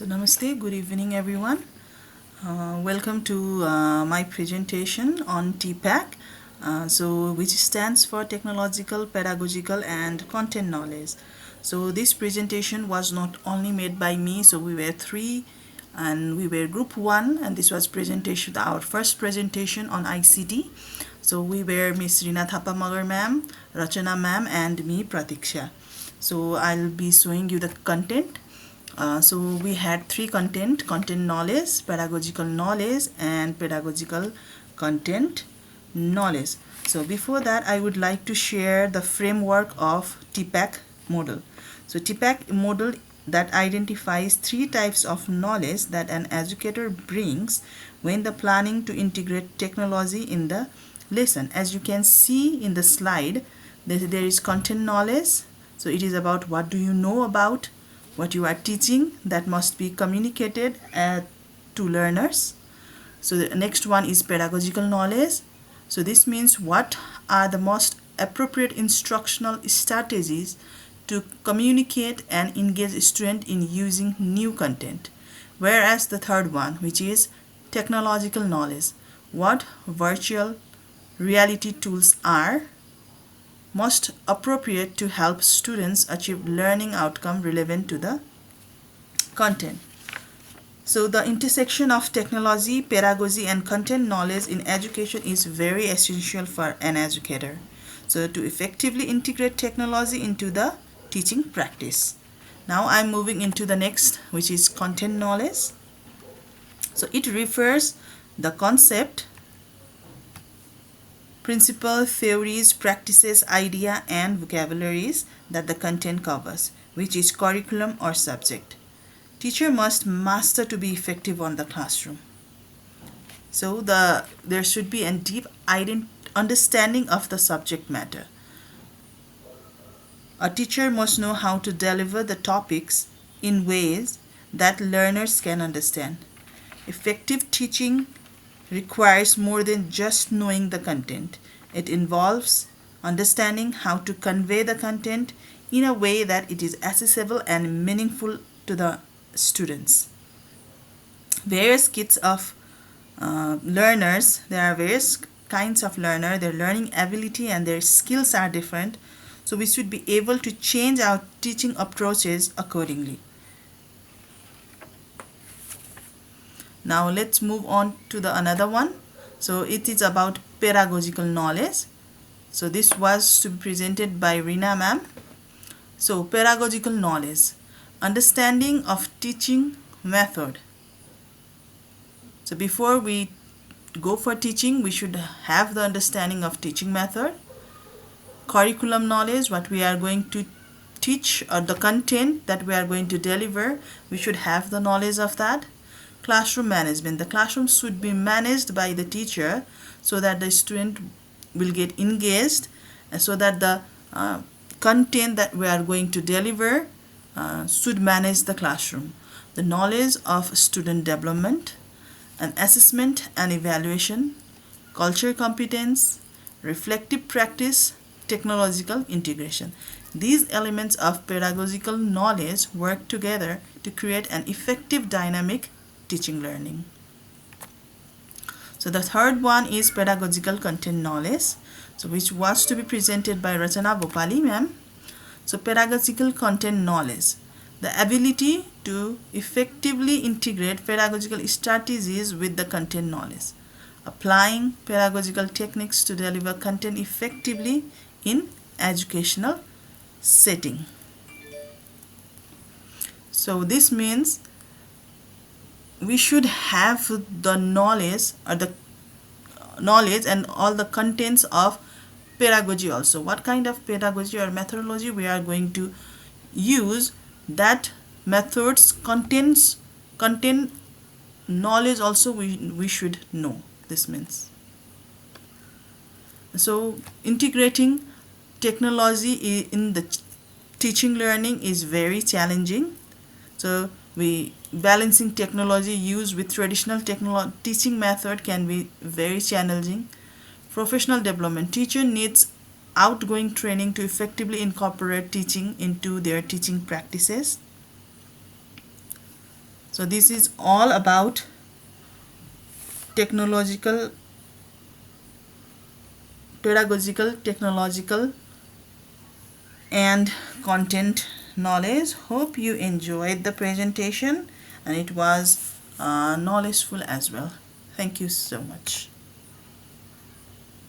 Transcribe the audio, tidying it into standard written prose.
So namaste, good evening everyone. Welcome to my presentation on TPAC, which stands for Technological, Pedagogical and Content Knowledge. So this presentation was not only made by me, so we were three and we were group one, and this was presentation, our first presentation on ICT. So we were Miss Rina Thapa Magar ma'am, Rachana ma'am and me Pratiksha. So I'll be showing you the content. So we had three content knowledge, pedagogical knowledge and pedagogical content knowledge. So before that I would like to share the framework of TPAC model. So TPAC model that identifies three types of knowledge that an educator brings when the planning to integrate technology in the lesson. As you can see in the slide, there is content knowledge. So it is about what do you know about what you are teaching that must be communicated to learners. So the next one is pedagogical knowledge. So this means what are the most appropriate instructional strategies to communicate and engage student in using new content. Whereas the third one, which is technological knowledge, what virtual reality tools are most appropriate to help students achieve learning outcome relevant to the content. So the intersection of technology, pedagogy and content knowledge in education is very essential for an educator. So to effectively integrate technology into the teaching practice. Now I'm moving into the next, which is content knowledge. So it refers the concept, principle, theories, practices, idea and vocabularies that the content covers, which is curriculum or subject. Teacher must master to be effective on the classroom. So there should be a deep understanding of the subject matter. A teacher must know how to deliver the topics in ways that learners can understand. Effective teaching requires more than just knowing the content. It involves understanding how to convey the content in a way that it is accessible and meaningful to the students. Various kinds of learners, there are various kinds of learner, their learning ability and their skills are different. So we should be able to change our teaching approaches accordingly. Now let's move on to the another one. So it is about pedagogical knowledge. So this was to be presented by Rina ma'am. So pedagogical knowledge, understanding of teaching method. So before we go for teaching, we should have the understanding of teaching method. Curriculum knowledge, what we are going to teach or the content that we are going to deliver, we should have the knowledge of that. Classroom management, the classroom should be managed by the teacher so that the student will get engaged and so that the content that we are going to deliver should manage the classroom. The knowledge of student development and assessment and evaluation, culture competence, reflective practice, technological integration. These elements of pedagogical knowledge work together to create an effective dynamic teaching learning. So the third one is pedagogical content knowledge, so which was to be presented by Rachana Bhopali ma'am. So pedagogical content knowledge, the ability to effectively integrate pedagogical strategies with the content knowledge, applying pedagogical techniques to deliver content effectively in educational setting. So this means we should have the knowledge or the knowledge and all the contents of pedagogy also. What kind of pedagogy or methodology we are going to use, that methods content knowledge also we should know. This means, so integrating technology in the teaching learning is very challenging. So balancing technology use with traditional teaching method can be very challenging. Professional development, teacher needs outgoing training to effectively incorporate teaching into their teaching practices. So this is all about technological, pedagogical, technological and content knowledge. Hope you enjoyed the presentation and it was knowledgeful as well. Thank you so much.